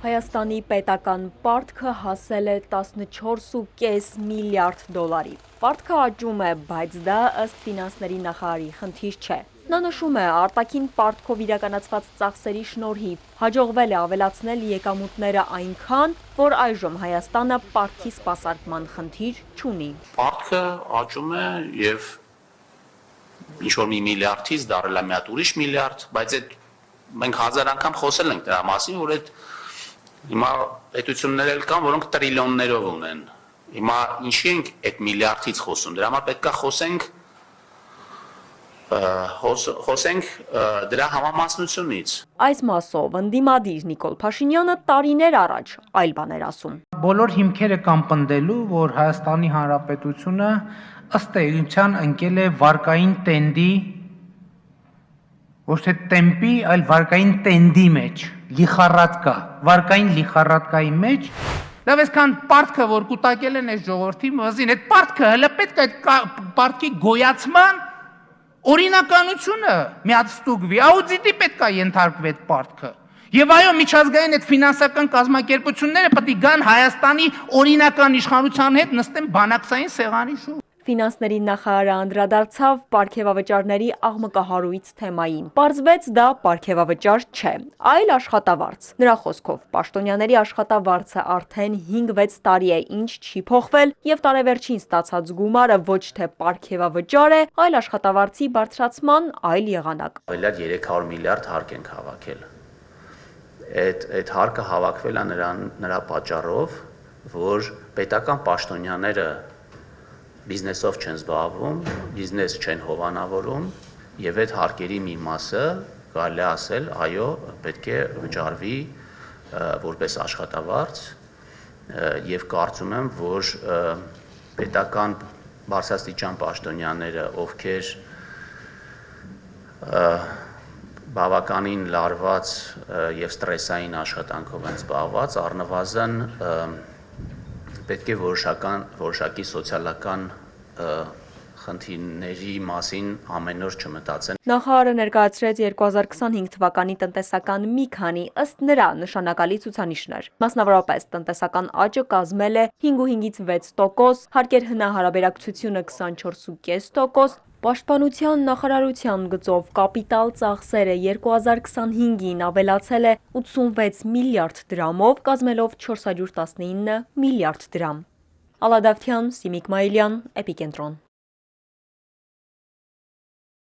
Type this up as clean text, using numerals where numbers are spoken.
Հայաստանի պետական պարտքը հասել է 14.5 միլիարդ դոլարի։ Պարտքը աճում է, բայց դա ըստ ֆինանսների նախարարի խնդիր չէ։ Նա նշում է, արտաքին պարտքով իրականացված ծախսերի շնորհիվ հաջողվել է ավելացնել եկամուտները այնքան, որ այժմ Հայաստանը պարտքի սպասարկման խնդիր չունի։ Պարտքը աճում է եւ ինչ-որ մի միլիարդից դառել է մի հատ ուրիշ միլիարդ, բայց այդ մենք հազար անգամ խոսել ենք դրա մասին, որ այդ հիմա պետություններ էլ կան, որոնք տրիլիոններով ունեն։ Հիմա ինչի ենք այդ միլիարդից խոսում։ Դրա համար պետք է խոսենք դրա համամասնությունից։ Այս մասով ընդդիմադիր Նիկոլ Փաշինյանը տարիներ առաջ այլ բան էր ասում։ Բոլոր հիմքերը կան պնդելու, որ Հայաստանի Հանրապետությունը ըստ էության ընկել է վարկային տենդի, ոչ թե տեմպի, այլ վարկային տենդի մեջ, լիխառատկա, վարկային լիխառատկայի մեջ, լավ այսքան պարտքը, որ կուտակել են այս ժողովրդի մազին, այդ պարտքը հələ պետք է այդ պարտքի գոյացման օրինականությունը միացտուգվի, աուդիտի պետք է ենթարկվի այդ պարտքը։ Եվ այո, միջազգային այդ ֆինանսական կազմակերպությունները պետք է գան Հայաստանի օրինական իշխանության հետ նստեն բանակցային սեղանի շուրջ։ Ֆինանսների նախարարը անդրադարձավ պարգևավճարների աղմկահարույց թեմային։ Պարզվեց դա պարգևավճար չէ, այլ աշխատավարձ։ Նրա խոսքով պաշտոնյաների աշխատավարձը արդեն 5-6 տարի է ինչ չի փոխվել եւ տարեվերջին ստացած գումարը ոչ թե պարգևավճար է, այլ աշխատավարձի բարձրացման այլ եղանակ։ Ավելյալ 300 միլիարդ հարկ ենք հավաքել։ Այդ հարկը հավաքվել է նրա պատճառով, որ պետական պաշտոնյաները բիզնեսով չեն զբաղվում, բիզնես չեն հովանավորում եւ այդ հարկերի մի մասը կարելի է ասել, այո, պետք է վճարվի որպես աշխատավարձ եւ կարծում եմ, որ պետական բարձրաստիճան պաշտոնյաները, ովքեր բավականին լարված եւ ստրեսային աշխատանքով են զբաղված, առնվազն պետք է որոշակի սոցիալական խնդիրների մասին ամեն օր չմտածեն։ Նախարարը ներկայացրեց 2025 թվականի տնտեսական մի քանի ըստ նրա նշանակալի ցուցանիշներ։ Մասնավորապես տնտեսական աճը կազմել է 5.5-ից 6%, հարկեր հնահարաբերակցությունը 24.5%, Պաշտպանության նախարարության գծով կապիտալ ծախսերը 2025-ին ավելացել է 86 միլիարդ դրամով, կազմելով 419 միլիարդ դրամ։ Ալադավթյան, Սիմիկ Մայիլյան, Էպիկենտրոն։